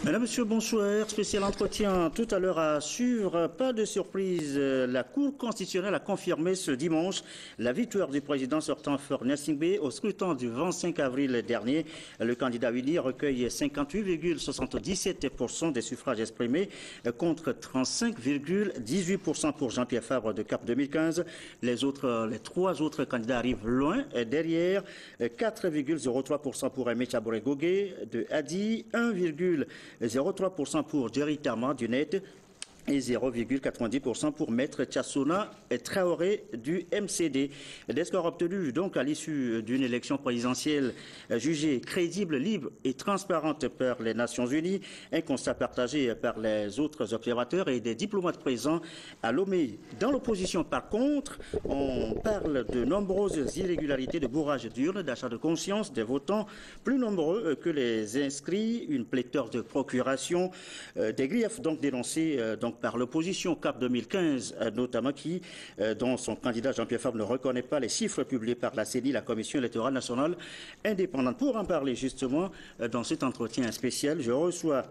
Mesdames, Messieurs, bonsoir. Spécial entretien tout à l'heure à suivre. Pas de surprise. La Cour constitutionnelle a confirmé ce dimanche la victoire du président sortant Faure Gnassingbé au scrutin du 25 avril dernier. Le candidat Wili recueille 58,77% des suffrages exprimés contre 35,18% pour Jean-Pierre Fabre de Cap 2015. Les trois autres candidats arrivent loin derrière. 4,03% pour Aimé Chaboré-Gogué de Hadi, 1,03% pour Jerry Tama du NET et 0,90% pour Maître Tchassouna Traoré du MCD. Des scores obtenus donc à l'issue d'une élection présidentielle jugée crédible, libre et transparente par les Nations Unies, un constat partagé par les autres observateurs et des diplomates présents à Lomé. Dans l'opposition, par contre, on parle de nombreuses irrégularités de bourrage d'urnes, d'achat de conscience des votants, plus nombreux que les inscrits, une pléthore de procurations, des griefs donc dénoncés par l'opposition CAP 2015, notamment dont son candidat Jean-Pierre Fabre ne reconnaît pas les chiffres publiés par la CENI, la Commission électorale nationale indépendante. Pour en parler justement dans cet entretien spécial, je reçois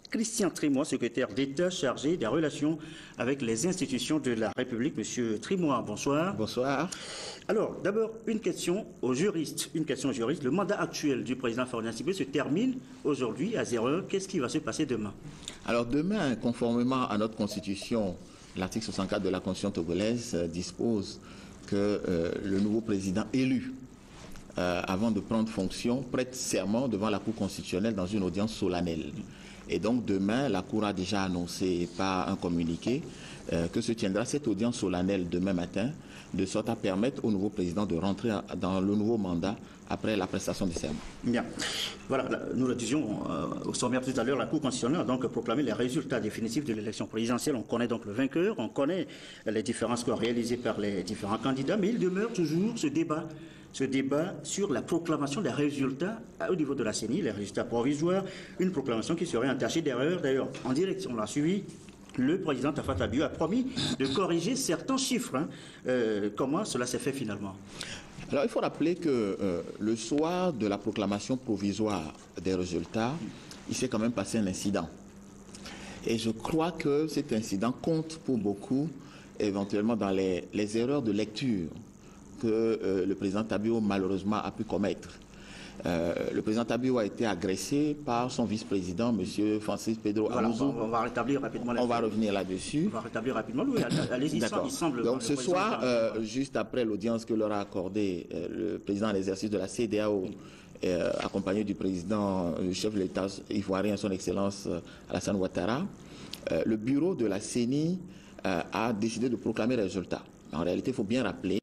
Christian Trimois, secrétaire d'État chargé des relations avec les institutions de la République. Monsieur Trimois, bonsoir. Bonsoir. Alors, d'abord, une question aux juristes. Une question aux juristes. Le mandat actuel du président Faure Gnassingbé se termine aujourd'hui à 0h. Qu'est-ce qui va se passer demain? Alors demain, conformément à notre constitution, l'article 64 de la Constitution togolaise dispose que le nouveau président élu, avant de prendre fonction, prête serment devant la Cour constitutionnelle dans une audience solennelle. Et donc demain, la Cour a déjà annoncé par un communiqué que se tiendra cette audience solennelle demain matin, de sorte à permettre au nouveau président de rentrer dans le nouveau mandat après la prestation des serments. Bien. Voilà, nous le disions au sommaire tout à l'heure, la Cour constitutionnelle a donc proclamé les résultats définitifs de l'élection présidentielle. On connaît donc le vainqueur, on connaît les différents scores réalisés par les différents candidats, mais il demeure toujours ce débat sur la proclamation des résultats au niveau de la CENI, les résultats provisoires, une proclamation qui serait entachée d'erreurs. D'ailleurs, en direct, on l'a suivi. Le président Tafa Tabiou a promis de corriger certains chiffres. Comment cela s'est fait finalement? Alors, il faut rappeler que le soir de la proclamation provisoire des résultats, il s'est quand même passé un incident. Et je crois que cet incident compte pour beaucoup, éventuellement dans les erreurs de lecture que le président Tabiou malheureusement a pu commettre. Le président Tabiou a été agressé par son vice-président, M. Francis Pedro Amouzou. On va rétablir rapidement. On va revenir là-dessus. On va rétablir rapidement. Oui, allez-y, il semble. Donc ce soir, juste après l'audience que leur a accordée le président à l'exercice de la CEDEAO, accompagné du président, du chef de l'État ivoirien, son Excellence Alassane Ouattara, le bureau de la CENI a décidé de proclamer les résultats. En réalité, il faut bien rappeler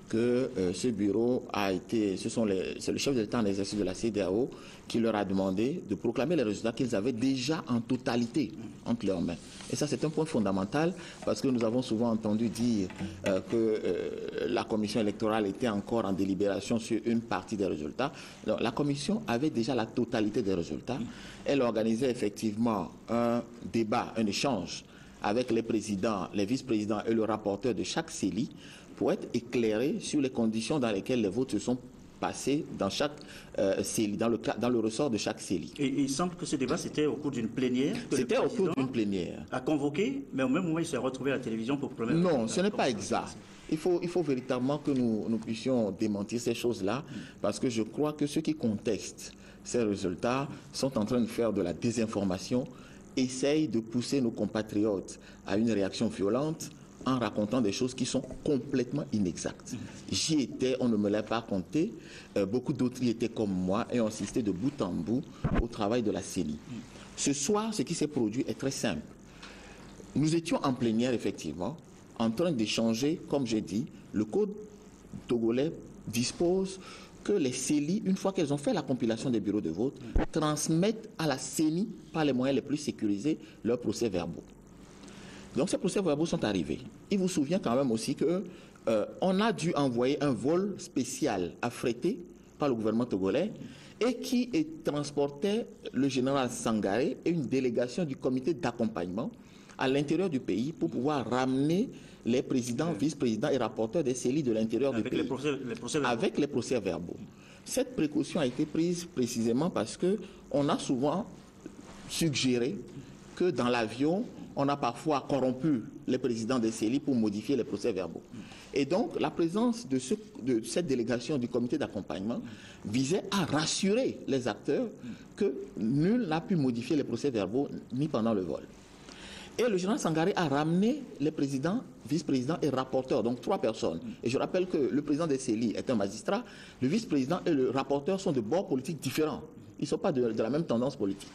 que ce bureau c'est le chef de l'État en exercice de la CEDEAO qui leur a demandé de proclamer les résultats qu'ils avaient déjà en totalité entre leurs mains. Et ça, c'est un point fondamental parce que nous avons souvent entendu dire que la commission électorale était encore en délibération sur une partie des résultats. Donc, la commission avait déjà la totalité des résultats. Elle organisait effectivement un débat, un échange avec les présidents, les vice-présidents et le rapporteur de chaque CELI pour être éclairés sur les conditions dans lesquelles les votes se sont passés dans chaque CELI, dans le ressort de chaque CELI. Et il semble que ce débat, c'était au cours d'une plénière. C'était au cours d'une plénière. A convoqué, mais au même moment, il s'est retrouvé à la télévision pour proclamer. Non, ce n'est pas exact. Il faut véritablement que nous puissions démentir ces choses-là, parce que je crois que ceux qui contestent ces résultats sont en train de faire de la désinformation, essayent de pousser nos compatriotes à une réaction violente en racontant des choses qui sont complètement inexactes. J'y étais, on ne me l'a pas compté, beaucoup d'autres y étaient comme moi et ont assisté de bout en bout au travail de la CENI. Ce soir, ce qui s'est produit est très simple. Nous étions en plénière, effectivement, en train d'échanger, comme j'ai dit, le code togolais dispose que les CELI, une fois qu'elles ont fait la compilation des bureaux de vote, transmettent à la CENI, par les moyens les plus sécurisés, leurs procès-verbaux. Donc ces procès-verbaux sont arrivés. Il vous souvient quand même aussi que on a dû envoyer un vol spécial affrété par le gouvernement togolais et qui transportait le général Sangaré et une délégation du comité d'accompagnement à l'intérieur du pays pour pouvoir ramener les présidents, vice-présidents et rapporteurs des CELI de l'intérieur du pays. Avec les procès-verbaux. Cette précaution a été prise précisément parce que on a souvent suggéré que dans l'avion, on a parfois corrompu les présidents des CELI pour modifier les procès-verbaux. Et donc, la présence de cette délégation du comité d'accompagnement visait à rassurer les acteurs que nul n'a pu modifier les procès-verbaux ni pendant le vol. Et le général Sangaré a ramené les présidents, vice-présidents et rapporteurs, donc 3 personnes. Et je rappelle que le président des CELI est un magistrat, le vice-président et le rapporteur sont de bords politiques différents. Ils ne sont pas de la même tendance politique.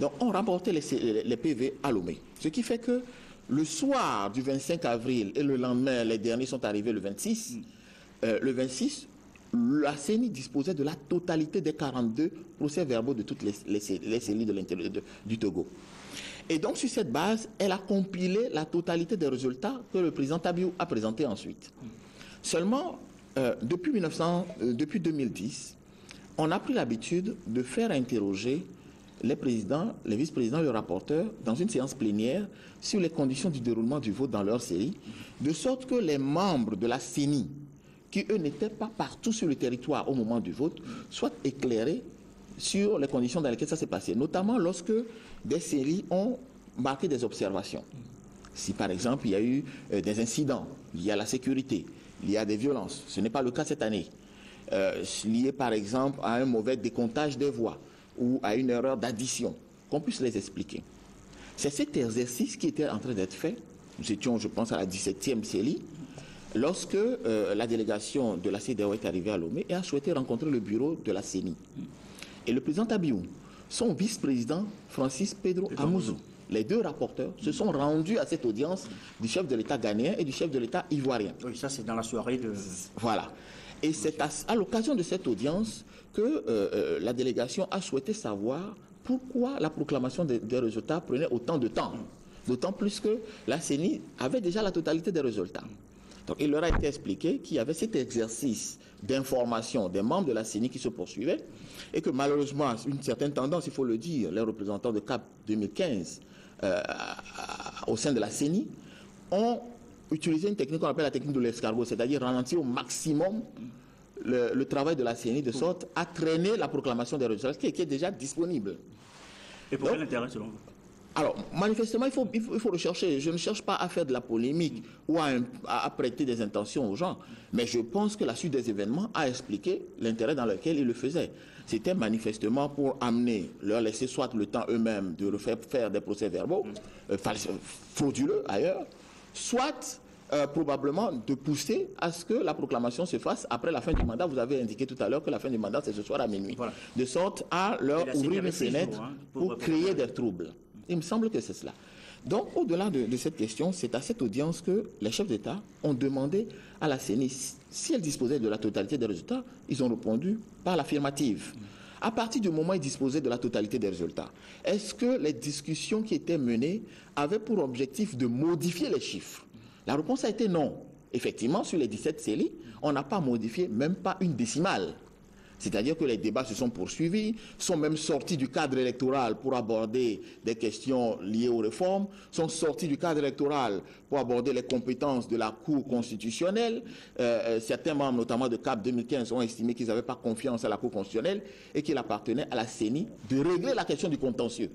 Donc on rapportait les PV à Lomé. Ce qui fait que le soir du 25 avril et le lendemain, les derniers sont arrivés le 26, la CENI disposait de la totalité des 42 procès-verbaux de toutes les CELI de l'intérieur du Togo. Et donc, sur cette base, elle a compilé la totalité des résultats que le président Tabiou a présentés ensuite. Seulement, depuis 2010, on a pris l'habitude de faire interroger les présidents, les vice-présidents et le rapporteur dans une séance plénière sur les conditions du déroulement du vote dans leur série, de sorte que les membres de la CENI, qui eux n'étaient pas partout sur le territoire au moment du vote, soient éclairés sur les conditions dans lesquelles ça s'est passé, notamment lorsque des séries ont marqué des observations. Si par exemple il y a eu des incidents liés à la sécurité, liés à des violences, ce n'est pas le cas cette année, liés par exemple à un mauvais décomptage des voix ou à une erreur d'addition, qu'on puisse les expliquer. C'est cet exercice qui était en train d'être fait. Nous étions, je pense, à la 17e CELI, lorsque la délégation de la CEDEAO est arrivée à Lomé et a souhaité rencontrer le bureau de la CENI. Et le président Tabiou, son vice-président Francis Pedro Amouzou, les 2 rapporteurs se sont rendus à cette audience du chef de l'État ghanéen et du chef de l'État ivoirien. Oui, ça c'est dans la soirée de... Voilà. Et c'est à l'occasion de cette audience que la délégation a souhaité savoir pourquoi la proclamation des résultats prenait autant de temps. D'autant plus que la CENI avait déjà la totalité des résultats. Donc il leur a été expliqué qu'il y avait cet exercice d'information des membres de la CENI qui se poursuivait et que malheureusement, une certaine tendance, il faut le dire, les représentants de CAP 2015 au sein de la CENI ont utilisé une technique qu'on appelle la technique de l'escargot, c'est-à-dire ralentir au maximum le travail de la CENI de sorte à traîner la proclamation des résultats qui est déjà disponible. Et pour quel intérêt selon vous? Alors, manifestement, il faut rechercher. Je ne cherche pas à faire de la polémique ou à prêter des intentions aux gens. Mais je pense que la suite des événements a expliqué l'intérêt dans lequel ils le faisaient. C'était manifestement pour leur laisser soit le temps eux-mêmes de faire des procès-verbaux, frauduleux ailleurs, soit probablement de pousser à ce que la proclamation se fasse après la fin du mandat. Vous avez indiqué tout à l'heure que la fin du mandat, c'est ce soir à minuit. Voilà. De sorte à leur ouvrir une fenêtre pour créer des troubles. Il me semble que c'est cela. Donc, au-delà de cette question, c'est à cette audience que les chefs d'État ont demandé à la CENI si elle disposait de la totalité des résultats. Ils ont répondu par l'affirmative. À partir du moment où ils disposaient de la totalité des résultats, est-ce que les discussions qui étaient menées avaient pour objectif de modifier les chiffres? La réponse a été non. Effectivement, sur les 17 CELI, on n'a pas modifié même pas une décimale. C'est-à-dire que les débats se sont poursuivis, sont même sortis du cadre électoral pour aborder des questions liées aux réformes, sont sortis du cadre électoral pour aborder les compétences de la Cour constitutionnelle. Certains membres, notamment de CAP 2015, ont estimé qu'ils n'avaient pas confiance à la Cour constitutionnelle et qu'il appartenait à la CENI de régler la question du contentieux.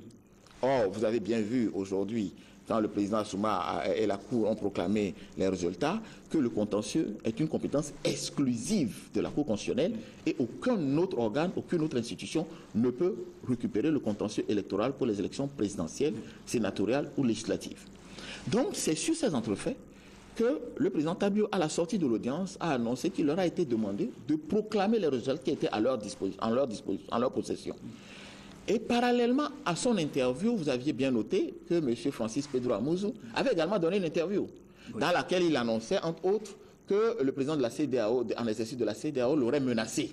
Or, vous avez bien vu aujourd'hui, quand le président Assouma et la Cour ont proclamé les résultats, que le contentieux est une compétence exclusive de la Cour constitutionnelle et aucun autre organe, aucune autre institution ne peut récupérer le contentieux électoral pour les élections présidentielles, sénatoriales ou législatives. Donc c'est sur ces entrefaits que le président Tabiou, à la sortie de l'audience, a annoncé qu'il leur a été demandé de proclamer les résultats qui étaient en leur possession. Et parallèlement à son interview, vous aviez bien noté que M. Francis Pedro Amouzou avait également donné une interview dans laquelle il annonçait, entre autres, que le président de la CEDEAO, en exercice de la CEDEAO, l'aurait menacé.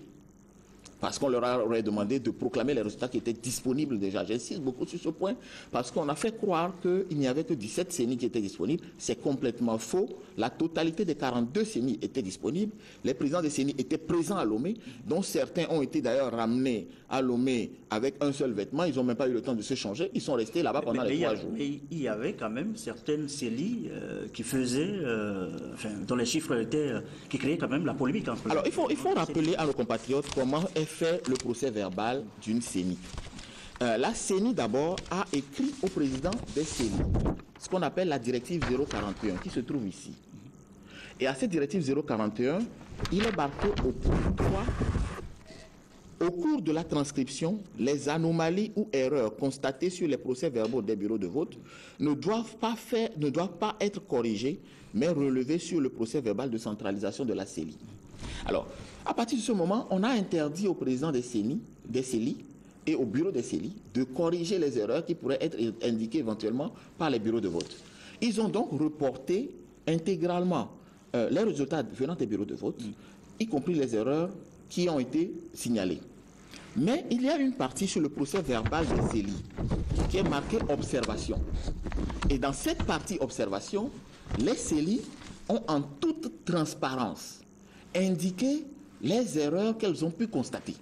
Parce qu'on leur aurait demandé de proclamer les résultats qui étaient disponibles déjà. J'insiste beaucoup sur ce point parce qu'on a fait croire qu'il n'y avait que 17 CENI qui étaient disponibles. C'est complètement faux. La totalité des 42 CENI étaient disponibles. Les présidents des CENI étaient présents à Lomé, dont certains ont été d'ailleurs ramenés à Lomé avec un seul vêtement. Ils n'ont même pas eu le temps de se changer. Ils sont restés là-bas pendant les 3 jours. Mais il y avait quand même certaines CENI qui faisaient, dont les chiffres étaient, qui créaient quand même la polémique. Alors il faut rappeler à nos compatriotes comment est fait le procès verbal d'une CENI. la CENI d'abord a écrit au président des CENI ce qu'on appelle la directive 041 qui se trouve ici. Et à cette directive 041, il est marqué au point 3: au cours de la transcription, les anomalies ou erreurs constatées sur les procès-verbaux des bureaux de vote ne doivent pas être corrigées, mais relevées sur le procès-verbal de centralisation de la CELI. Alors, à partir de ce moment, on a interdit au président des CELI et au bureau des CELI de corriger les erreurs qui pourraient être indiquées éventuellement par les bureaux de vote. Ils ont donc reporté intégralement les résultats venant des bureaux de vote, y compris les erreurs qui ont été signalées. Mais il y a une partie sur le procès verbal des CELI qui est marquée observation. Et dans cette partie observation, les CELI ont en toute transparence indiqué les erreurs qu'elles ont pu constater,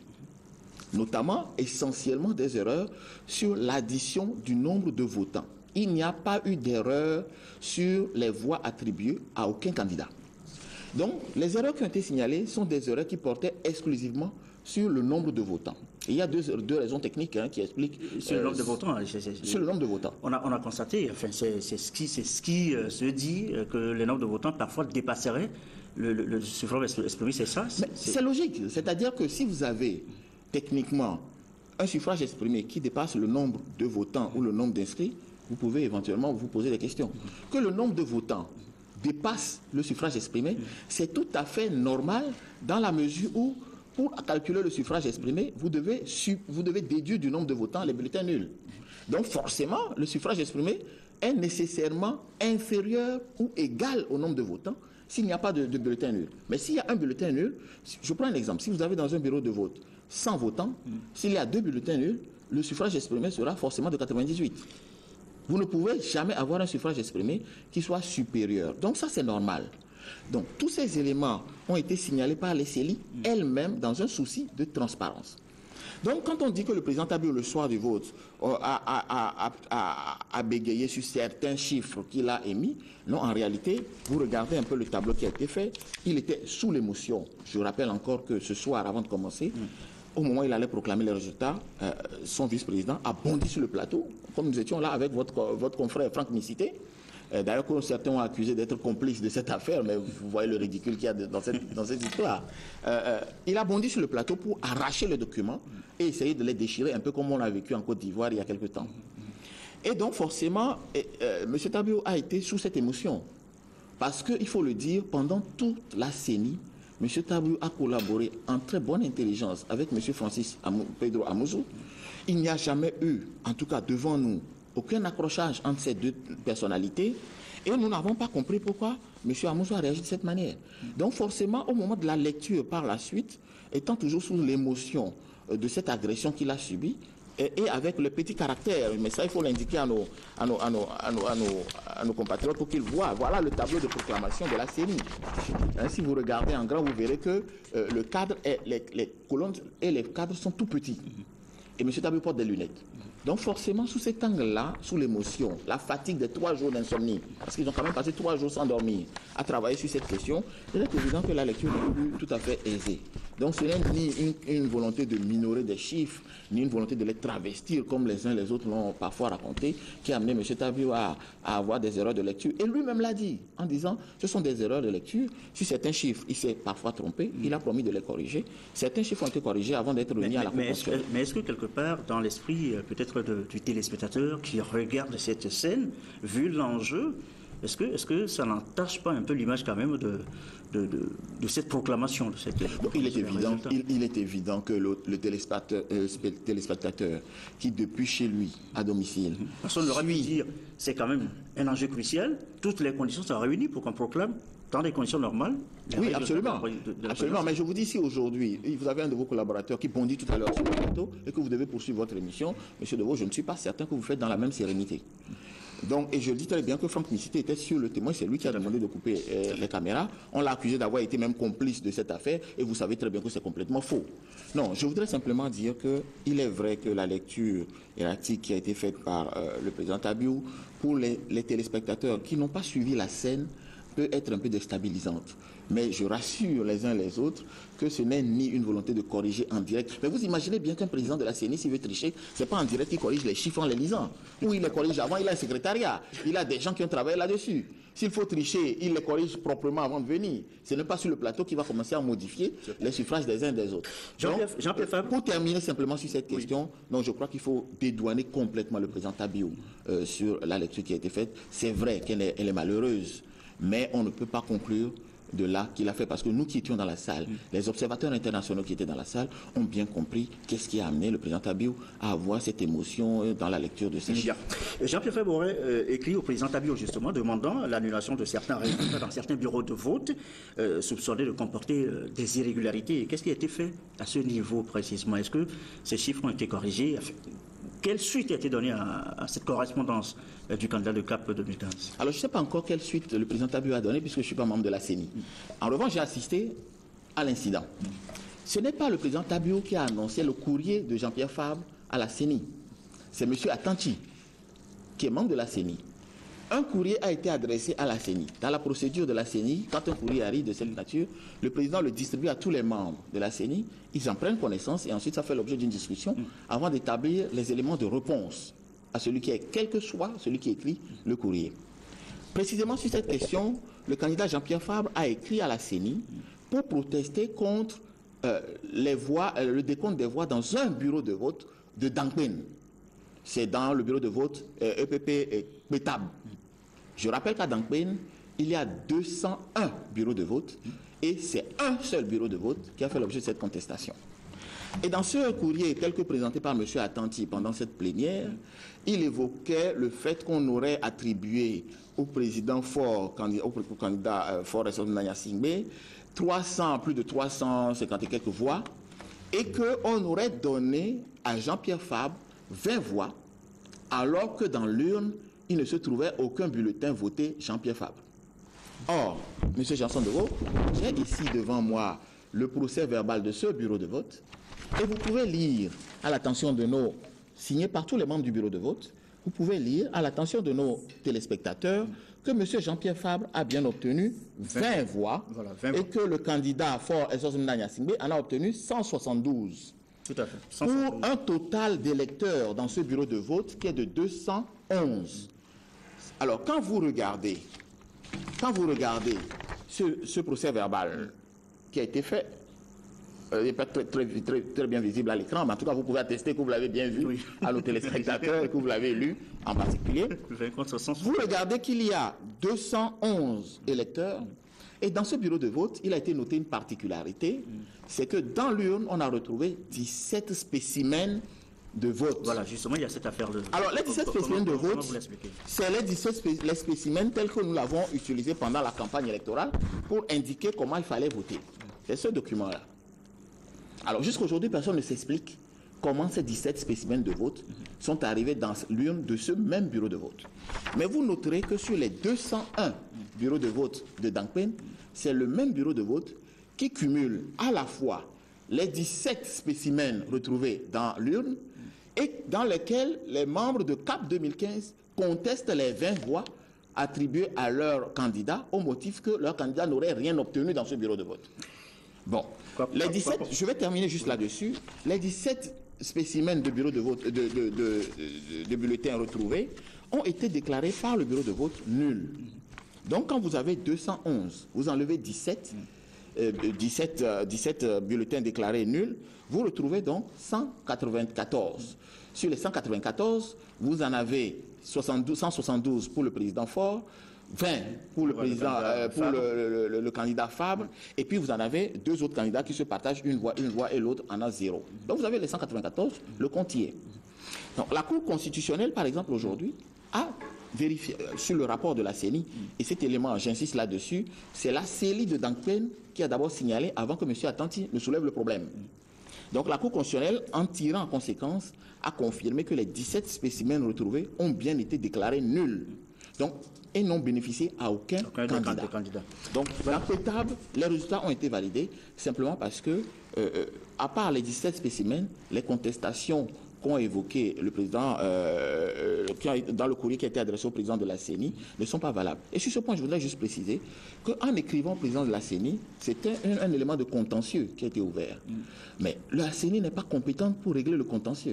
notamment essentiellement des erreurs sur l'addition du nombre de votants. Il n'y a pas eu d'erreur sur les voix attribuées à aucun candidat. Donc, les erreurs qui ont été signalées sont des erreurs qui portaient exclusivement sur le nombre de votants. Et il y a deux raisons techniques qui expliquent... Sur le nombre de votants. Sur le nombre de votants. On a constaté, enfin, c'est ce qui se dit, que le nombre de votants parfois dépasserait le suffrage exprimé, c'est ça? C'est logique. C'est-à-dire que si vous avez techniquement un suffrage exprimé qui dépasse le nombre de votants ou le nombre d'inscrits, vous pouvez éventuellement vous poser des questions. Que le nombre de votants dépasse le suffrage exprimé, c'est tout à fait normal dans la mesure où, pour calculer le suffrage exprimé, vous devez déduire du nombre de votants les bulletins nuls. Donc forcément, le suffrage exprimé est nécessairement inférieur ou égal au nombre de votants s'il n'y a pas de bulletin nul. Mais s'il y a un bulletin nul, je prends un exemple, si vous avez dans un bureau de vote 100 votants, s'il y a 2 bulletins nuls, le suffrage exprimé sera forcément de 98. Vous ne pouvez jamais avoir un suffrage exprimé qui soit supérieur. Donc ça, c'est normal. Donc tous ces éléments ont été signalés par les CELI elles-mêmes dans un souci de transparence. Donc quand on dit que le président Tabu, le soir du vote, a bégayé sur certains chiffres qu'il a émis, non, en réalité, vous regardez un peu le tableau qui a été fait, il était sous l'émotion. Je rappelle encore que ce soir, avant de commencer, au moment où il allait proclamer les résultats, son vice-président a bondi sur le plateau, comme nous étions là avec votre confrère Franck Nicité. D'ailleurs, certains ont accusé d'être complices de cette affaire, mais vous voyez le ridicule qu'il y a dans cette histoire. Il a bondi sur le plateau pour arracher les documents et essayer de les déchirer, un peu comme on l'a vécu en Côte d'Ivoire il y a quelque temps. Et donc, forcément, M. Tabu a été sous cette émotion. Parce qu'il faut le dire, pendant toute la CENI, M. Tabu a collaboré en très bonne intelligence avec M. Francis Pedro Amouzou. Il n'y a jamais eu, en tout cas devant nous, aucun accrochage entre ces deux personnalités. Et nous n'avons pas compris pourquoi M. Amouzou a réagi de cette manière. Donc forcément, au moment de la lecture par la suite, étant toujours sous l'émotion de cette agression qu'il a subie, et avec le petit caractère, mais ça il faut l'indiquer à nos compatriotes pour qu'ils voient. Voilà le tableau de proclamation de la CENI. Si vous regardez en grand, vous verrez que le cadre, les colonnes et les cadres sont tout petits. Et M. Tabu porte des lunettes. Donc forcément, sous cet angle-là, sous l'émotion, la fatigue des 3 jours d'insomnie, parce qu'ils ont quand même passé 3 jours sans dormir, à travailler sur cette question, il est évident que la lecture n'est plus tout à fait aisée. Donc ce n'est ni une volonté de minorer des chiffres, ni une volonté de les travestir, comme les uns et les autres l'ont parfois raconté, qui a amené M. Tabu à avoir des erreurs de lecture. Et lui-même l'a dit, en disant, ce sont des erreurs de lecture. Sur certains chiffres, il s'est parfois trompé, il a promis de les corriger. Certains chiffres ont été corrigés avant d'être remis à la Cour constitutionnelle. Mais est-ce que quelque part, dans l'esprit peut-être du téléspectateur qui regarde cette scène, vu l'enjeu, est-ce que ça n'entache pas un peu l'image quand même de cette proclamation de cette... Il est évident que le téléspectateur qui depuis chez lui, à domicile... Parce qu'on aurait pu dire, c'est quand même un enjeu crucial, toutes les conditions sont réunies pour qu'on proclame dans des conditions normales. Oui, absolument. Absolument. Mais je vous dis, si aujourd'hui, vous avez un de vos collaborateurs qui bondit tout à l'heure sur le plateau et que vous devez poursuivre votre émission, M. Deveau, je ne suis pas certain que vous faites dans la même sérénité. Donc, et je dis très bien que Franck Nicité était sur le témoin, c'est lui qui a demandé de couper les caméras. On l'a accusé d'avoir été même complice de cette affaire et vous savez très bien que c'est complètement faux. Non, je voudrais simplement dire qu'il est vrai que la lecture erratique qui a été faite par le président Tabiou, pour les téléspectateurs qui n'ont pas suivi la scène, peut être un peu déstabilisante. Mais je rassure les uns les autres que ce n'est ni une volonté de corriger en direct. Mais vous imaginez bien qu'un président de la CENI, s'il veut tricher, ce n'est pas en direct qu'il corrige les chiffres en les lisant. Ou il les corrige avant, il a un secrétariat. Il a des gens qui ont travaillé là-dessus. S'il faut tricher, il les corrige proprement avant de venir. Ce n'est pas sur le plateau qu'il va commencer à modifier les suffrages des uns des autres. Jean-Pierre Fabre. Pour terminer simplement sur cette question, donc je crois qu'il faut dédouaner complètement le président Tabiou sur la lecture qui a été faite. C'est vrai qu'elle est malheureuse, mais on ne peut pas conclure de là qu'il a fait, parce que nous qui étions dans la salle, les observateurs internationaux qui étaient dans la salle ont bien compris qu'est-ce qui a amené le président Tabiou à avoir cette émotion dans la lecture de ces chiffres. Jean-Pierre Fabre aurait écrit au président Tabiou justement demandant l'annulation de certains résultats dans certains bureaux de vote soupçonnés de comporter des irrégularités. Qu'est-ce qui a été fait à ce niveau précisément? Est-ce que ces chiffres ont été corrigés? Quelle suite a été donnée à cette correspondance du candidat de CAP 2015? Alors, je ne sais pas encore quelle suite le président Tabiou a donnée, puisque je ne suis pas membre de la CENI. En revanche, j'ai assisté à l'incident. Ce n'est pas le président Tabiou qui a annoncé le courrier de Jean-Pierre Fabre à la CENI. C'est M. Atanti, qui est membre de la CENI. Un courrier a été adressé à la CENI. Dans la procédure de la CENI, quand un courrier arrive de cette nature, le président le distribue à tous les membres de la CENI. Ils en prennent connaissance et ensuite ça fait l'objet d'une discussion avant d'établir les éléments de réponse à celui qui est, quel que soit celui qui écrit le courrier. Précisément sur cette question, le candidat Jean-Pierre Fabre a écrit à la CENI pour protester contre le décompte des voix dans un bureau de vote de Dangpen. C'est dans le bureau de vote EPP et Pétab. Je rappelle qu'à Dangpen, il y a 201 bureaux de vote et c'est un seul bureau de vote qui a fait l'objet de cette contestation. Et dans ce courrier, tel que présenté par M. Atanti pendant cette plénière, il évoquait le fait qu'on aurait attribué au président Faure, au candidat Faure Nanya Singbe, plus de 350 et quelques voix, et qu'on aurait donné à Jean-Pierre Fabre 20 voix, alors que dans l'urne, il ne se trouvait aucun bulletin voté Jean-Pierre Fabre. Or, M. Janson Deveau, j'ai ici devant moi le procès verbal de ce bureau de vote, et vous pouvez lire à l'attention de nos, signé par tous les membres du bureau de vote, vous pouvez lire à l'attention de nos téléspectateurs que M. Jean-Pierre Fabre a bien obtenu 20 voix, voilà, 20 et que le candidat Faure Nanya Singbe en a obtenu 172. Tout à fait. 172. Pour un total d'électeurs dans ce bureau de vote qui est de 211. Alors, quand vous regardez ce procès verbal qui a été fait, il n'est pas très bien visible à l'écran, mais en tout cas, vous pouvez attester que vous l'avez bien vu à nos téléspectateurs et que vous l'avez lu en particulier. Vous regardez qu'il y a 211 électeurs et dans ce bureau de vote, il a été noté une particularité, c'est que dans l'urne, on a retrouvé 17 spécimens de vote. Voilà, justement, il y a cette affaire-là. Alors, les 17 spécimens de vote, c'est les spécimens tels que nous l'avons utilisés pendant la campagne électorale pour indiquer comment il fallait voter. C'est ce document-là. Alors, jusqu'à aujourd'hui, personne ne s'explique comment ces 17 spécimens de vote sont arrivés dans l'urne de ce même bureau de vote. Mais vous noterez que sur les 201 bureaux de vote de Dangpen, c'est le même bureau de vote qui cumule à la fois les 17 spécimens retrouvés dans l'urne et dans lesquels les membres de CAP 2015 contestent les 20 voix attribuées à leur candidat au motif que leur candidat n'aurait rien obtenu dans ce bureau de vote. Bon, les 17, je vais terminer juste là-dessus, les 17 spécimens de bureaux de vote, de bulletins retrouvés ont été déclarés par le bureau de vote nul. Donc quand vous avez 211, vous enlevez 17 bulletins déclarés nuls, vous retrouvez donc 194. Sur les 194, vous en avez 172 pour le président Faure, 20 pour le président, pour le candidat Fabre, et puis vous en avez deux autres candidats qui se partagent une voix et l'autre en a 0. Donc vous avez les 194, le compte y est. Donc la Cour constitutionnelle, par exemple, aujourd'hui, a vérifié sur le rapport de la CENI, et cet élément, j'insiste là-dessus, c'est la CELI de Dangpen qui a d'abord signalé avant que M. Atanti ne soulève le problème. Donc la Cour constitutionnelle, en tirant en conséquence, a confirmé que les 17 spécimens retrouvés ont bien été déclarés nuls. Donc, et n'ont bénéficié à aucun candidat. Donc, dans Pétab, les résultats ont été validés simplement parce que, à part les 17 spécimens, les contestations qu'ont évoqué le président, dans le courrier qui a été adressé au président de la CENI, ne sont pas valables. Et sur ce point, je voudrais juste préciser qu'en écrivant au président de la CENI, c'était un élément de contentieux qui a été ouvert. Mais la CENI n'est pas compétente pour régler le contentieux.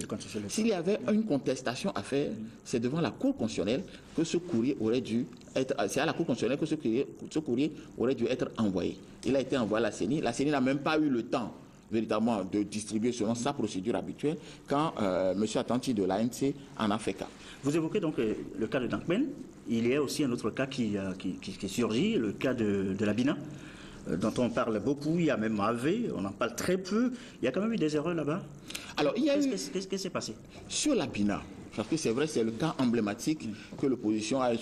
S'il y avait une contestation à faire, c'est devant la Cour constitutionnelle que ce courrier aurait dû être... C'est à la Cour constitutionnelle que ce courrier aurait dû être envoyé. Il a été envoyé à la CENI. La CENI n'a même pas eu le temps véritablement de distribuer selon sa procédure habituelle quand M. Atanti de l'ANC en a fait cas. Vous évoquez donc le cas de Dankmen. Il y a aussi un autre cas qui surgit, le cas de la Bina, dont on parle beaucoup. Il y a même AV, on en parle très peu. Il y a quand même eu des erreurs là-bas. Alors, Qu'est-ce qui s'est passé? Sur la Bina, parce que c'est vrai, c'est le cas emblématique que l'opposition a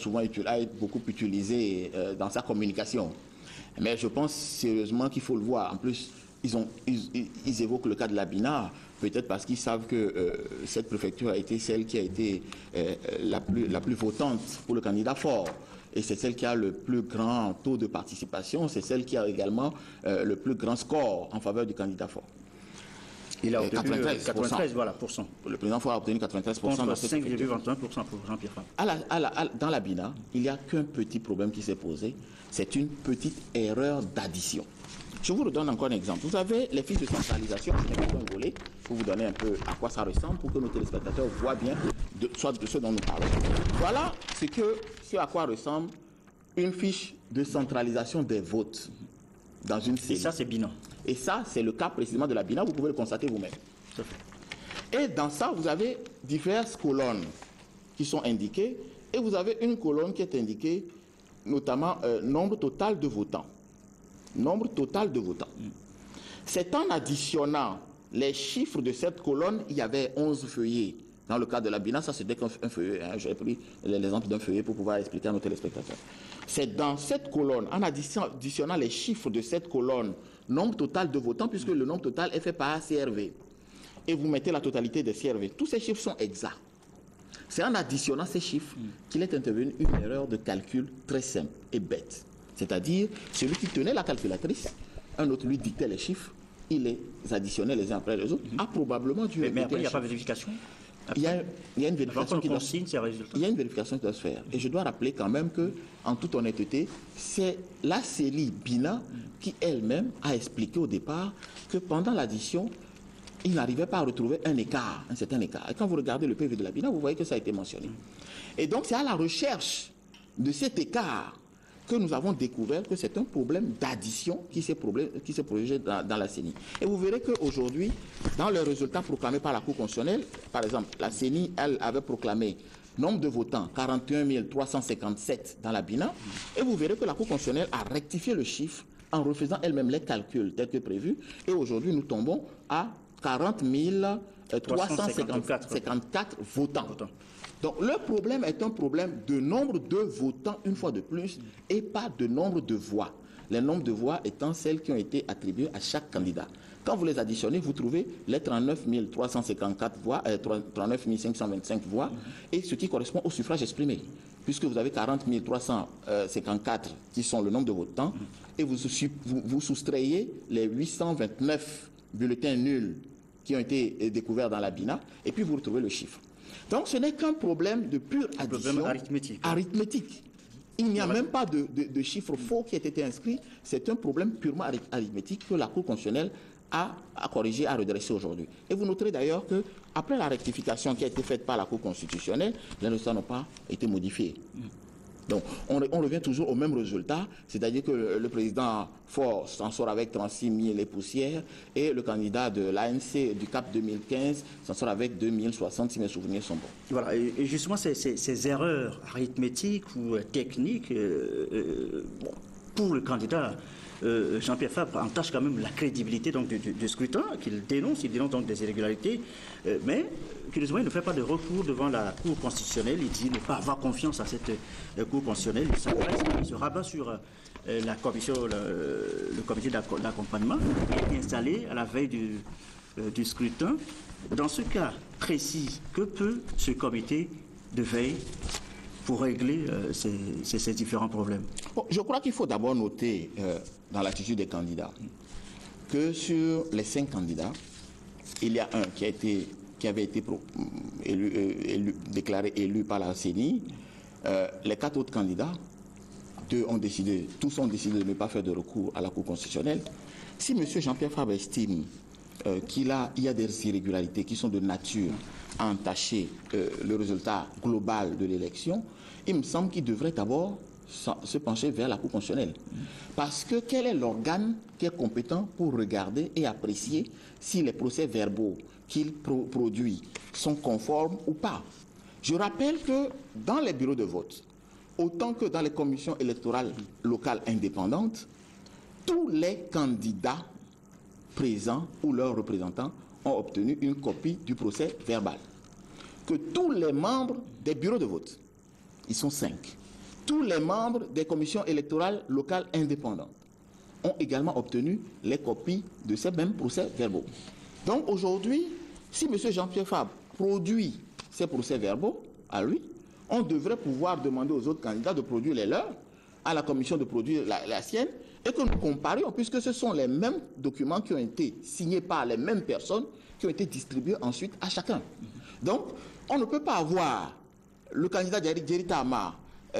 beaucoup utilisé dans sa communication. Mais je pense sérieusement qu'il faut le voir. En plus, ils évoquent le cas de la Bina, peut-être parce qu'ils savent que cette préfecture a été celle qui a été la plus votante pour le candidat fort. Et c'est celle qui a le plus grand taux de participation, c'est celle qui a également le plus grand score en faveur du candidat fort. Il a obtenu 93 voilà, %. Le président Faure a obtenu 93%. Contre 5,21% pour Jean-Pierre Fabre. Dans la Bina, il n'y a qu'un petit problème qui s'est posé, c'est une petite erreur d'addition. Je vous redonne encore un exemple. Vous avez les fiches de centralisation, je n'ai pas un volet, pour vous donner un peu à quoi ça ressemble, pour que nos téléspectateurs voient bien soit de ce dont nous parlons. Voilà ce à quoi ressemble une fiche de centralisation des votes dans une CENI. Et ça, c'est Bina. Et ça, c'est le cas précisément de la Bina, vous pouvez le constater vous-même. Et dans ça, vous avez diverses colonnes qui sont indiquées, et vous avez une colonne qui est indiquée, notamment nombre total de votants. Nombre total de votants. C'est en additionnant les chiffres de cette colonne, il y avait 11 feuillets. Dans le cas de la Bina, ça c'était qu'un feuillet. Hein. J'ai pris l'exemple d'un feuillet pour pouvoir expliquer à nos téléspectateurs. C'est dans cette colonne, en additionnant les chiffres de cette colonne, nombre total de votants, puisque le nombre total est fait par CRV. Et vous mettez la totalité des CRV. Tous ces chiffres sont exacts. C'est en additionnant ces chiffres qu'il est intervenu une erreur de calcul très simple et bête. C'est-à-dire, celui qui tenait la calculatrice, un autre lui dictait les chiffres, il les additionnait les uns après les autres, a probablement dû... Mais après, il n'y a pas de vérification. Il y a une vérification qui doit... Il y a une vérification qui doit se faire. Et je dois rappeler quand même que, en toute honnêteté, c'est la CENI Bina qui elle-même a expliqué au départ que pendant l'addition, il n'arrivait pas à retrouver un certain écart. Et quand vous regardez le PV de la Bina, vous voyez que ça a été mentionné. Et donc, c'est à la recherche de cet écart que nous avons découvert que c'est un problème d'addition qui s'est projeté dans la CENI. Et vous verrez qu'aujourd'hui, dans les résultats proclamés par la Cour constitutionnelle, par exemple, la CENI, elle avait proclamé nombre de votants, 41 357 dans la Bina, et vous verrez que la Cour constitutionnelle a rectifié le chiffre en refaisant elle-même les calculs tels que prévus, et aujourd'hui nous tombons à 40 354 votants. Donc le problème est un problème de nombre de votants, une fois de plus, et pas de nombre de voix. Les nombres de voix étant celles qui ont été attribuées à chaque candidat. Quand vous les additionnez, vous trouvez les 39 354 voix, 39 525 voix, et ce qui correspond au suffrage exprimé. Puisque vous avez 40 354 qui sont le nombre de votants, et vous soustrayez les 829 bulletins nuls qui ont été découverts dans la Bina, et puis vous retrouvez le chiffre. Donc ce n'est qu'un problème de pure addition arithmétique. Il n'y a même pas de chiffre faux qui a été inscrit. C'est un problème purement arithmétique que la Cour constitutionnelle a corrigé, a redressé aujourd'hui. Et vous noterez d'ailleurs qu'après la rectification qui a été faite par la Cour constitutionnelle, les résultats n'ont pas été modifiés. Donc, on revient toujours au même résultat, c'est-à-dire que le président Faure s'en sort avec 36 000 et poussières, et le candidat de l'ANC du CAP 2015 s'en sort avec 2060, si mes souvenirs sont bons. Voilà, et justement, ces erreurs arithmétiques ou techniques, pour le candidat Jean-Pierre Fabre entache quand même la crédibilité donc, du scrutin, il dénonce donc des irrégularités, mais curieusement, il ne fait pas de recours devant la Cour constitutionnelle. Il dit ne pas avoir confiance à cette Cour constitutionnelle. Il se rabat sur la commission, le comité d'accompagnement qui est installé à la veille du scrutin. Dans ce cas précis, que peut ce comité de veille pour régler ces différents problèmes? Bon, je crois qu'il faut d'abord noter dans l'attitude des candidats que sur les 5 candidats, il y a un qui a été qui avait été déclaré élu par la CENI, les 4 autres candidats, tous ont décidé de ne pas faire de recours à la Cour constitutionnelle. Si M. Jean-Pierre Fabre estime qu'il y a des irrégularités qui sont de nature à entacher le résultat global de l'élection, il me semble qu'il devrait d'abord se pencher vers la Cour constitutionnelle. Parce que quel est l'organe qui est compétent pour regarder et apprécier si les procès-verbaux qu'il produit sont conformes ou pas? Je rappelle que dans les bureaux de vote, autant que dans les commissions électorales locales indépendantes, tous les candidats présents ou leurs représentants ont obtenu une copie du procès verbal. Que tous les membres des bureaux de vote, ils sont 5, tous les membres des commissions électorales locales indépendantes ont également obtenu les copies de ces mêmes procès verbaux. Donc aujourd'hui, si M. Jean-Pierre Fabre produit ces procès verbaux à lui, on devrait pouvoir demander aux autres candidats de produire les leurs, à la commission de produire la sienne, et que nous comparions, puisque ce sont les mêmes documents qui ont été signés par les mêmes personnes, qui ont été distribués ensuite à chacun. Donc, on ne peut pas avoir le candidat Djerita Ama,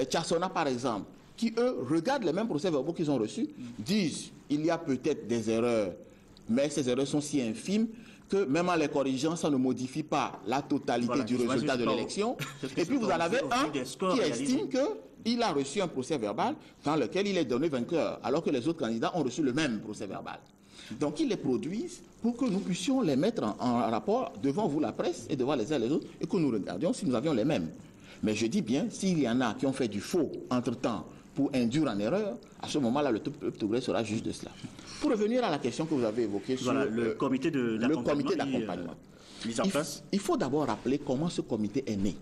Tcharsona par exemple, qui eux regardent les mêmes procès-verbaux qu'ils ont reçus, disent il y a peut-être des erreurs, mais ces erreurs sont si infimes que même en les corrigeant, ça ne modifie pas la totalité du résultat de l'élection. Et puis vous en avez un qui estime qu'il a reçu un procès-verbal dans lequel il est donné vainqueur, alors que les autres candidats ont reçu le même procès-verbal. Donc ils les produisent pour que nous puissions les mettre en rapport devant vous, la presse, et devant les uns et les autres, et que nous regardions si nous avions les mêmes. Mais je dis bien, s'il y en a qui ont fait du faux entre-temps pour induire en erreur, à ce moment-là, le peuple togolais sera juge de cela. Pour revenir à la question que vous avez évoquée sur le comité d'accompagnement. Il faut d'abord rappeler comment ce comité est né.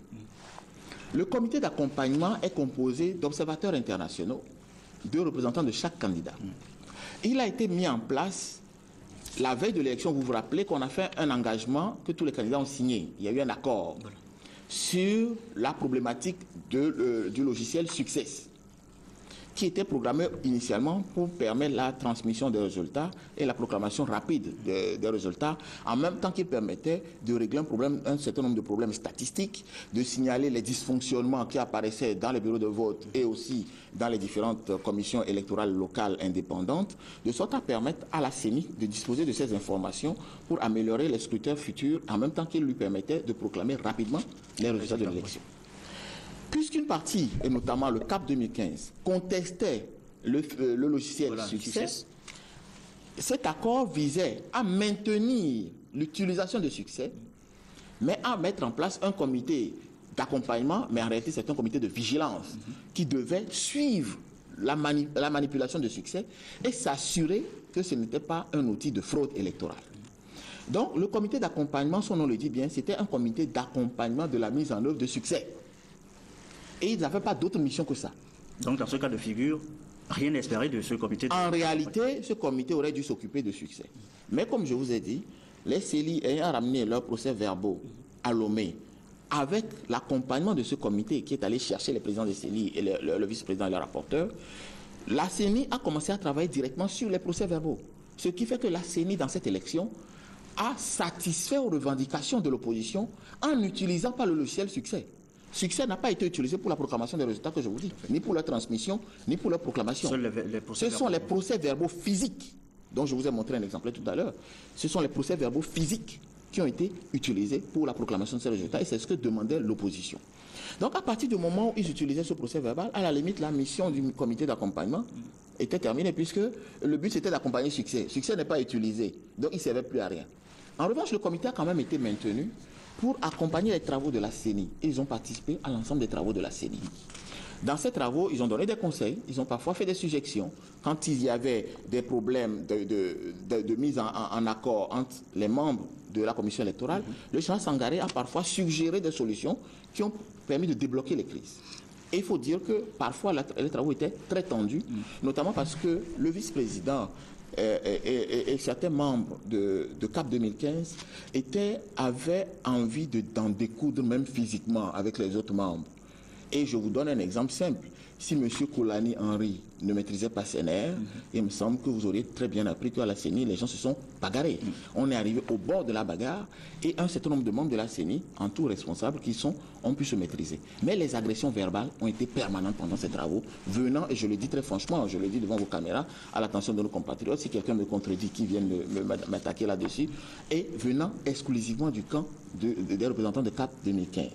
Le comité d'accompagnement est composé d'observateurs internationaux, de représentants de chaque candidat. Il a été mis en place la veille de l'élection. Vous vous rappelez qu'on a fait un engagement que tous les candidats ont signé. Il y a eu un accord sur la problématique du logiciel Success, qui était programmé initialement pour permettre la transmission des résultats et la proclamation rapide des résultats, en même temps qu'il permettait de régler un certain nombre de problèmes statistiques, de signaler les dysfonctionnements qui apparaissaient dans les bureaux de vote et aussi dans les différentes commissions électorales locales indépendantes, de sorte à permettre à la CENI de disposer de ces informations pour améliorer les scrutins futurs, en même temps qu'il lui permettait de proclamer rapidement les résultats de l'élection. Puisqu'une partie, et notamment le CAP 2015, contestait le logiciel Success, cet accord visait à maintenir l'utilisation de Success, mais à mettre en place un comité d'accompagnement, mais en réalité c'est un comité de vigilance qui devait suivre la manipulation de Success et s'assurer que ce n'était pas un outil de fraude électorale. Donc le comité d'accompagnement, son nom le dit bien, c'était un comité d'accompagnement de la mise en œuvre de Success. Et ils n'avaient pas d'autre mission que ça. Donc, dans ce cas de figure, rien n'est espéré de ce comité. En réalité, ce comité aurait dû s'occuper de Succès. Mais comme je vous ai dit, les CELI ayant ramené leurs procès-verbaux à Lomé, avec l'accompagnement de ce comité qui est allé chercher les présidents des CELI et le vice-président et le rapporteur, la CENI a commencé à travailler directement sur les procès-verbaux. Ce qui fait que la CENI, dans cette élection, a satisfait aux revendications de l'opposition en n'utilisant pas le logiciel Succès. Succès n'a pas été utilisé pour la proclamation des résultats que je vous dis, ni pour leur transmission, ni pour leur proclamation. Ce sont les procès-verbaux physiques, dont je vous ai montré un exemplaire tout à l'heure. Ce sont les procès-verbaux physiques qui ont été utilisés pour la proclamation de ces résultats, et c'est ce que demandait l'opposition. Donc à partir du moment où ils utilisaient ce procès-verbal, à la limite, la mission du comité d'accompagnement était terminée, puisque le but c'était d'accompagner Succès. Succès n'est pas utilisé, donc il ne servait plus à rien. En revanche, le comité a quand même été maintenu pour accompagner les travaux de la CENI. Ils ont participé à l'ensemble des travaux de la CENI. Dans ces travaux, ils ont donné des conseils, ils ont parfois fait des suggestions. Quand il y avait des problèmes de mise en accord entre les membres de la commission électorale, le général Sangaré a parfois suggéré des solutions qui ont permis de débloquer les crises. Et il faut dire que parfois les travaux étaient très tendus, notamment parce que le vice-président et certains membres de CAP 2015 avaient envie d'en découdre même physiquement avec les autres membres. Et je vous donne un exemple simple. Si M. Koulani Henry ne maîtrisait pas ses nerfs, il me semble que vous auriez très bien appris qu'à la CENI, les gens se sont bagarrés. On est arrivé au bord de la bagarre et un certain nombre de membres de la CENI, en tout responsable, ont pu se maîtriser. Mais les agressions verbales ont été permanentes pendant ces travaux, venant, et je le dis très franchement, je le dis devant vos caméras, à l'attention de nos compatriotes, si quelqu'un me contredit, qui vienne m'attaquer là-dessus, et venant exclusivement du camp des représentants de CAP 2015,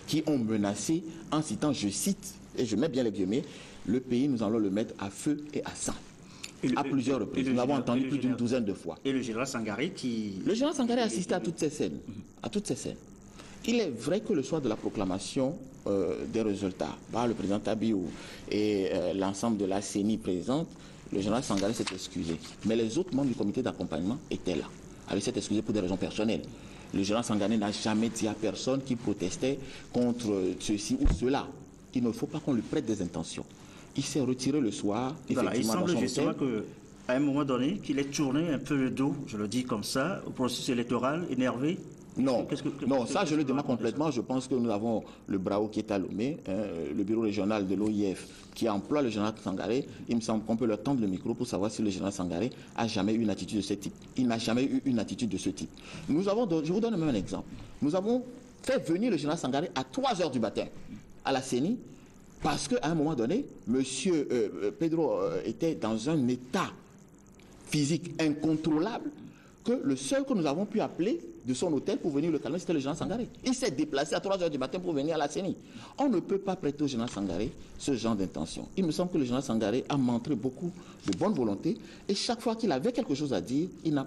qui ont menacé en citant, je cite, et je mets bien les guillemets, le pays, nous allons le mettre à feu et à sang. À plusieurs reprises. Nous l'avons entendu plus d'une douzaine de fois. Et le général Sangaré qui... Le général Sangaré a assisté à toutes ces scènes. À toutes ces scènes. Il est vrai que le soir de la proclamation des résultats par le président Tabiou et l'ensemble de la CENI présente, le général Sangaré s'est excusé. Mais les autres membres du comité d'accompagnement étaient là. Il s'est excusé pour des raisons personnelles. Le général Sangaré n'a jamais dit à personne qui protestait contre ceci ou cela. Il ne faut pas qu'on lui prête des intentions. Il s'est retiré le soir, voilà, effectivement, dans son hôtel. Il semble justement qu'à un moment donné, qu'il ait tourné un peu le dos, je le dis comme ça, au processus électoral, énervé. Non, non, ça je le dément complètement. Je pense que nous avons le BRAO qui est à Lomé, le bureau régional de l'OIF qui emploie le général Sangaré. Il me semble qu'on peut leur tendre le micro pour savoir si le général Sangaré a jamais eu une attitude de ce type. Il n'a jamais eu une attitude de ce type. Je vous donne même un exemple. Nous avons fait venir le général Sangaré à 3 h du matin à la CENI parce qu'à un moment donné, M. Pedro était dans un état physique incontrôlable que le seul que nous avons pu appeler de son hôtel pour venir le calmer, c'était le général Sangaré. Il s'est déplacé à 3 h du matin pour venir à la CENI. On ne peut pas prêter au général Sangaré ce genre d'intention. Il me semble que le général Sangaré a montré beaucoup de bonne volonté et chaque fois qu'il avait quelque chose à dire, il n'a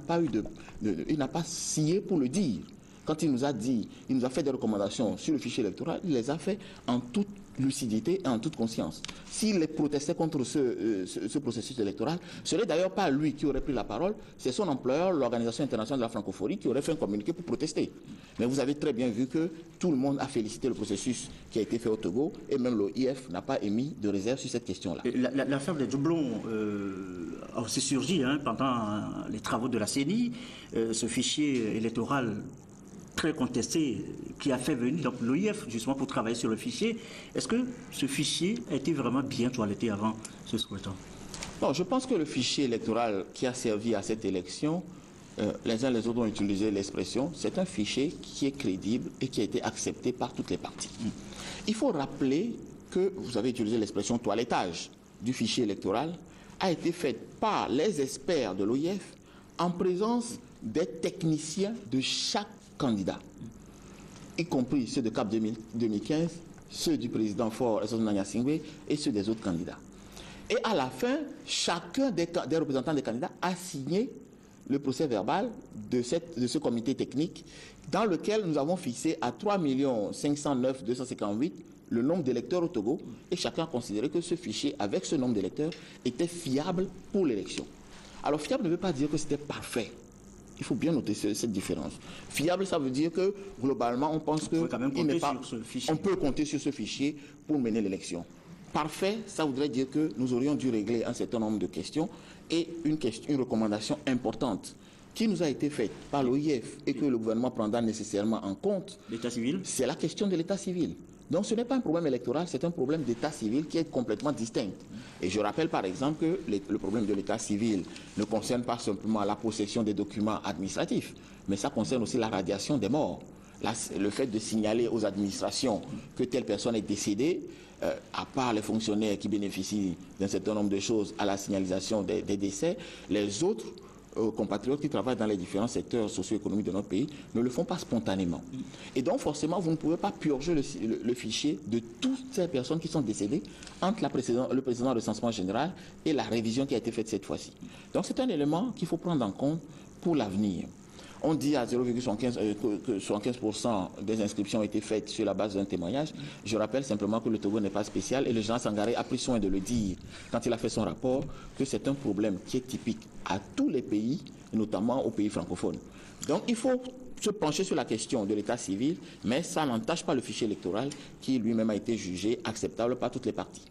pas scié pour le dire. Quand il nous a dit, il nous a fait des recommandations sur le fichier électoral, il les a fait en toute lucidité et en toute conscience. S'il protestait contre ce processus électoral, ce n'est d'ailleurs pas lui qui aurait pris la parole, c'est son employeur, l'Organisation internationale de la francophonie, qui aurait fait un communiqué pour protester. Mais vous avez très bien vu que tout le monde a félicité le processus qui a été fait au Togo, et même l'OIF n'a pas émis de réserve sur cette question-là. L'affaire des doublons a aussi surgi pendant les travaux de la CENI. Ce fichier électoral très contesté qui a fait venir l'OIF justement pour travailler sur le fichier. Est-ce que ce fichier a été vraiment bien toiletté avant ce scrutin? Bon, je pense que le fichier électoral qui a servi à cette élection, les uns les autres ont utilisé l'expression, c'est un fichier qui est crédible et qui a été accepté par toutes les parties. Il faut rappeler que, vous avez utilisé l'expression toilettage du fichier électoral, a été fait par les experts de l'OIF en présence des techniciens de chaque candidat, y compris ceux de CAP 2015, ceux du président Faure et ceux des autres candidats. Et à la fin, chacun des représentants des candidats a signé le procès verbal de ce comité technique dans lequel nous avons fixé à 3 509 258 le nombre d'électeurs au Togo et chacun a considéré que ce fichier avec ce nombre d'électeurs était fiable pour l'élection. Alors fiable ne veut pas dire que c'était parfait. Il faut bien noter cette différence. Fiable, ça veut dire que, globalement, on pense que on peut compter sur ce fichier pour mener l'élection. Parfait, ça voudrait dire que nous aurions dû régler un certain nombre de questions et une recommandation importante qui nous a été faite par l'OIF et que le gouvernement prendra nécessairement en compte. L'état civil? C'est la question de l'état civil. Donc ce n'est pas un problème électoral, c'est un problème d'état civil qui est complètement distinct. Et je rappelle par exemple que le problème de l'état civil ne concerne pas simplement la possession des documents administratifs, mais ça concerne aussi la radiation des morts. Là, le fait de signaler aux administrations que telle personne est décédée, à part les fonctionnaires qui bénéficient d'un certain nombre de choses à la signalisation des décès, les autres compatriotes qui travaillent dans les différents secteurs socio-économiques de notre pays ne le font pas spontanément. Et donc forcément, vous ne pouvez pas purger le fichier de toutes ces personnes qui sont décédées entre le précédent recensement général et la révision qui a été faite cette fois-ci. Donc c'est un élément qu'il faut prendre en compte pour l'avenir. On dit à 0,75% que 75% des inscriptions ont été faites sur la base d'un témoignage. Je rappelle simplement que le Togo n'est pas spécial et le général Sangaré a pris soin de le dire quand il a fait son rapport que c'est un problème qui est typique à tous les pays, notamment aux pays francophones. Donc il faut se pencher sur la question de l'état civil, mais ça n'entache pas le fichier électoral qui lui-même a été jugé acceptable par toutes les parties.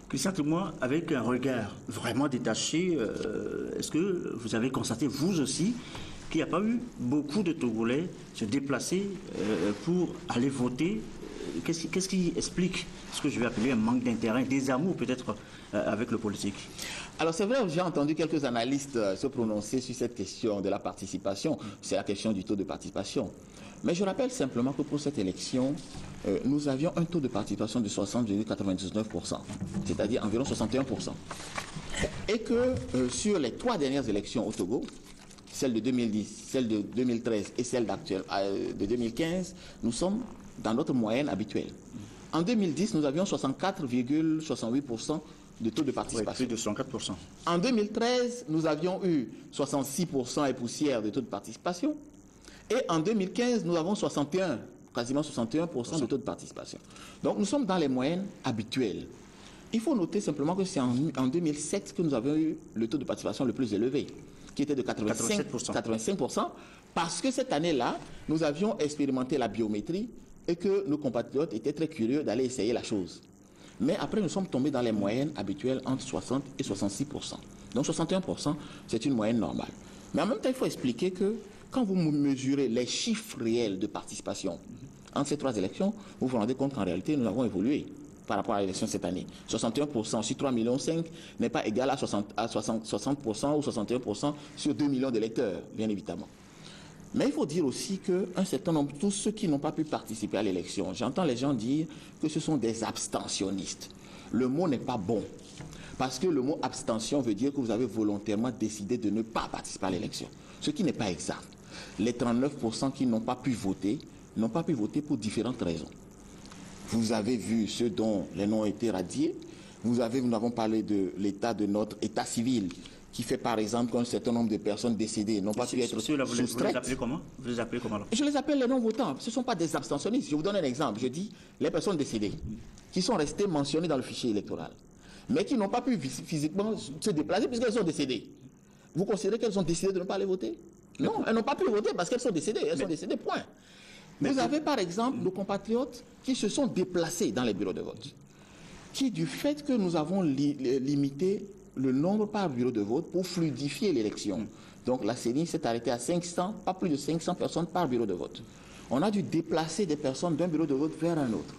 Christian Témoin, avec un regard vraiment détaché, est-ce que vous avez constaté, vous aussi, qu'il n'y a pas eu beaucoup de Togolais se déplacer pour aller voter qu'est-ce qui explique ce que je vais appeler un manque d'intérêt, des amours peut-être avec le politique? Alors c'est vrai, j'ai entendu quelques analystes se prononcer sur cette question de la participation. C'est la question du taux de participation. Mais je rappelle simplement que pour cette élection, nous avions un taux de participation de 60,99%, c'est-à-dire environ 61%. Et que sur les 3 dernières élections au Togo, celle de 2010, celle de 2013 et celle de 2015, nous sommes dans notre moyenne habituelle. En 2010, nous avions 64,68% de taux de participation. Oui, plus de 64%. En 2013, nous avions eu 66% et poussière de taux de participation. Et en 2015, nous avons quasiment 61% de taux de participation. Donc nous sommes dans les moyennes habituelles. Il faut noter simplement que c'est en 2007 que nous avons eu le taux de participation le plus élevé, qui était de 85%, parce que cette année-là, nous avions expérimenté la biométrie et que nos compatriotes étaient très curieux d'aller essayer la chose. Mais après, nous sommes tombés dans les moyennes habituelles entre 60 et 66%. Donc 61%, c'est une moyenne normale. Mais en même temps, il faut expliquer que quand vous mesurez les chiffres réels de participation entre ces 3 élections, vous vous rendez compte qu'en réalité, nous avons évolué par rapport à l'élection cette année. 61% sur 3,5 millions n'est pas égal à 60% ou 61% sur 2 millions d'électeurs, bien évidemment. Mais il faut dire aussi qu'un certain nombre, tous ceux qui n'ont pas pu participer à l'élection, j'entends les gens dire que ce sont des abstentionnistes. Le mot n'est pas bon, parce que le mot abstention veut dire que vous avez volontairement décidé de ne pas participer à l'élection, ce qui n'est pas exact. Les 39% qui n'ont pas pu voter pour différentes raisons. Vous avez vu ceux dont les noms ont été radiés. Nous avons parlé de l'état de notre état civil, qui fait par exemple qu'un certain nombre de personnes décédées n'ont pas pu être soustraites. Vous les appelez comment? Vous les appelez comment alors? Je les appelle les non-votants. Ce ne sont pas des abstentionnistes. Je vous donne un exemple. Je dis les personnes décédées, qui sont restées mentionnées dans le fichier électoral, mais qui n'ont pas pu physiquement se déplacer puisqu'elles sont décédées. Vous considérez qu'elles ont décidé de ne pas aller voter? Non, elles n'ont pas pu voter parce qu'elles sont décédées. Elles sont décédées, point. Vous avez par exemple nos compatriotes qui se sont déplacés dans les bureaux de vote, qui du fait que nous avons limité le nombre par bureau de vote pour fluidifier l'élection. Donc la CENI s'est arrêtée à 500, pas plus de 500 personnes par bureau de vote. On a dû déplacer des personnes d'un bureau de vote vers un autre.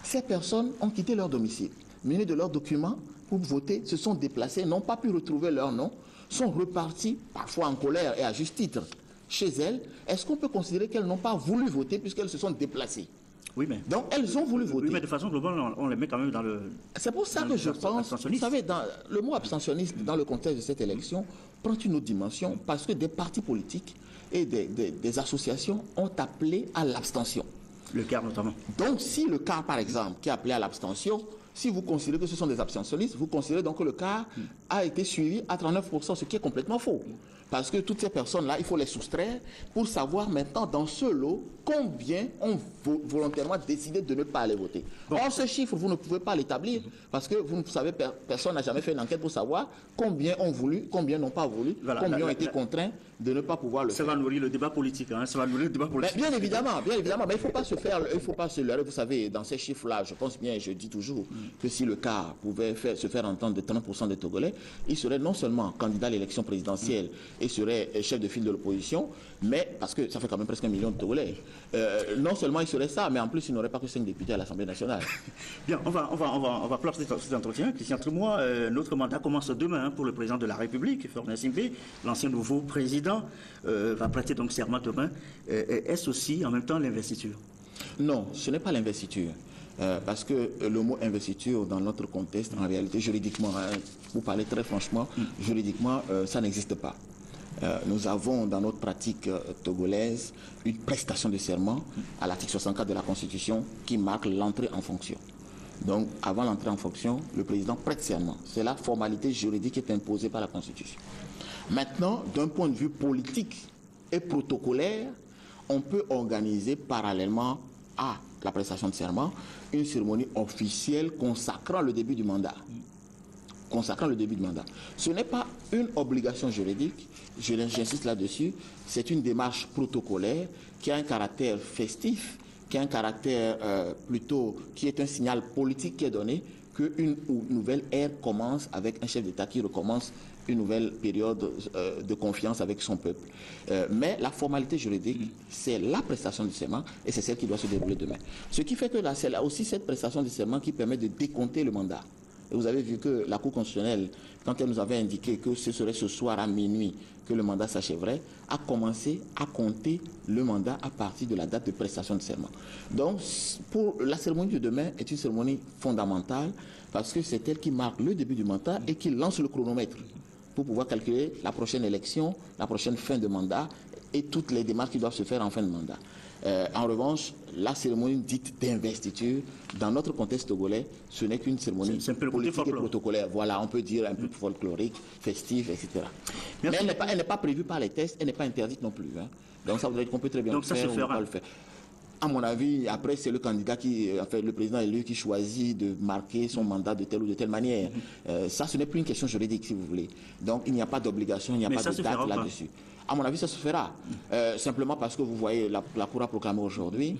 Ces personnes ont quitté leur domicile, munis de leurs documents pour voter, se sont déplacés, n'ont pas pu retrouver leur nom, sont repartis, parfois en colère et à juste titre, chez elles. Est-ce qu'on peut considérer qu'elles n'ont pas voulu voter puisqu'elles se sont déplacées? Oui, mais... Donc elles ont voulu voter. Oui, mais de façon globale, on les met quand même dans le... C'est pour ça que je pense, vous savez, le mot abstentionniste dans le contexte de cette élection prend une autre dimension parce que des partis politiques et des associations ont appelé à l'abstention. Le CAR notamment. Donc si le CAR, par exemple, qui a appelé à l'abstention, si vous considérez que ce sont des abstentionnistes, vous considérez donc que le CAR a été suivi à 39%, ce qui est complètement faux. Parce que toutes ces personnes-là, il faut les soustraire pour savoir maintenant dans ce lot combien ont volontairement décidé de ne pas aller voter. Bon. Or, ce chiffre, vous ne pouvez pas l'établir parce que vous ne savez, personne n'a jamais fait une enquête pour savoir combien ont voulu, combien n'ont pas voulu, voilà, combien ont été contraints de ne pas pouvoir le faire. Ça va nourrir le débat politique, hein, ça va nourrir le débat politique. Mais bien évidemment, mais il ne faut pas se faire, il faut pas se leurrer. Vous savez, dans ces chiffres-là, je pense bien, je dis toujours que si le CAR pouvait se faire entendre de 30% des Togolais, il serait non seulement candidat à l'élection présidentielle et serait chef de file de l'opposition, mais parce que ça fait quand même presque 1 million de Togolais. Non seulement il serait ça, mais en plus il n'aurait pas que 5 députés à l'Assemblée nationale. Bien, on va clore cet entretien. Christian Tremois, notre mandat commence demain pour le président de la République, Faure Gnassingbe, l'ancien nouveau président, va prêter donc serment demain. Est-ce aussi en même temps l'investiture? Non, ce n'est pas l'investiture. Parce que le mot investiture dans notre contexte, en réalité, juridiquement, pour parler très franchement, juridiquement, ça n'existe pas. Nous avons dans notre pratique togolaise une prestation de serment à l'article 64 de la Constitution qui marque l'entrée en fonction. Donc, avant l'entrée en fonction, le président prête serment. C'est la formalité juridique qui est imposée par la Constitution. Maintenant, d'un point de vue politique et protocolaire, on peut organiser parallèlement à la prestation de serment une cérémonie officielle consacrant le début du mandat. Ce n'est pas une obligation juridique, j'insiste là-dessus, c'est une démarche protocolaire qui a un caractère festif, qui a un caractère qui est un signal politique qui est donné qu'une nouvelle ère commence avec un chef d'État qui recommence une nouvelle période de confiance avec son peuple. Mais la formalité juridique, c'est la prestation du serment et c'est celle qui doit se dérouler demain. Ce qui fait que là, c'est là aussi cette prestation du serment qui permet de décompter le mandat. Et vous avez vu que la Cour constitutionnelle, quand elle nous avait indiqué que ce serait ce soir à minuit que le mandat s'achèverait, a commencé à compter le mandat à partir de la date de prestation de serment. Donc, pour la cérémonie de demain est une cérémonie fondamentale parce que c'est elle qui marque le début du mandat et qui lance le chronomètre pour pouvoir calculer la prochaine élection, la prochaine fin de mandat et toutes les démarches qui doivent se faire en fin de mandat. En revanche, la cérémonie dite d'investiture, dans notre contexte togolais, ce n'est qu'une cérémonie politique et protocolaire. Voilà, on peut dire un peu folklorique, festive, etc. Mais elle n'est pas prévue par les textes, elle n'est pas interdite non plus. Hein. Donc ça voudrait dire qu'on peut très bien le faire ou ne pas le faire. À mon avis, après, c'est le candidat le président élu qui choisit de marquer son mandat de telle ou de telle manière. Ça, ce n'est plus une question juridique, si vous voulez. Donc, il n'y a pas d'obligation, il n'y a pas de date là-dessus. À mon avis, ça se fera. Simplement parce que vous voyez, la Cour a proclamé aujourd'hui,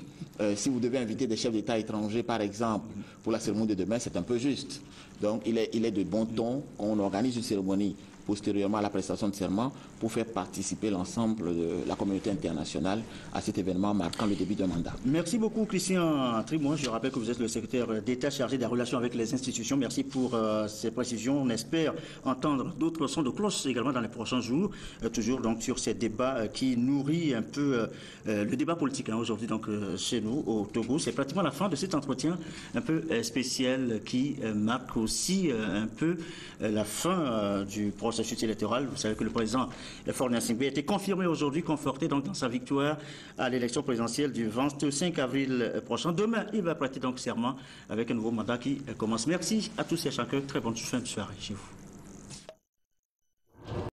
si vous devez inviter des chefs d'État étrangers, par exemple, pour la cérémonie de demain, c'est un peu juste. Donc, il est de bon ton qu'on organise une cérémonie postérieurement à la prestation de serment pour faire participer l'ensemble de la communauté internationale à cet événement marquant le début d'un mandat. Merci beaucoup Christian Trimouin. Je rappelle que vous êtes le secrétaire d'État chargé des relations avec les institutions. Merci pour ces précisions. On espère entendre d'autres sons de cloche également dans les prochains jours, toujours donc sur ces débats qui nourrit un peu le débat politique aujourd'hui donc chez nous au Togo. C'est pratiquement la fin de cet entretien un peu spécial qui marque aussi un peu la fin du processus électoral. Vous savez que le président Faure Gnassingbé a été confirmé aujourd'hui, conforté donc dans sa victoire à l'élection présidentielle du 25 avril prochain. Demain, il va prêter donc serment avec un nouveau mandat qui commence. Merci à tous et à chacun. Très bonne fin de soirée chez vous.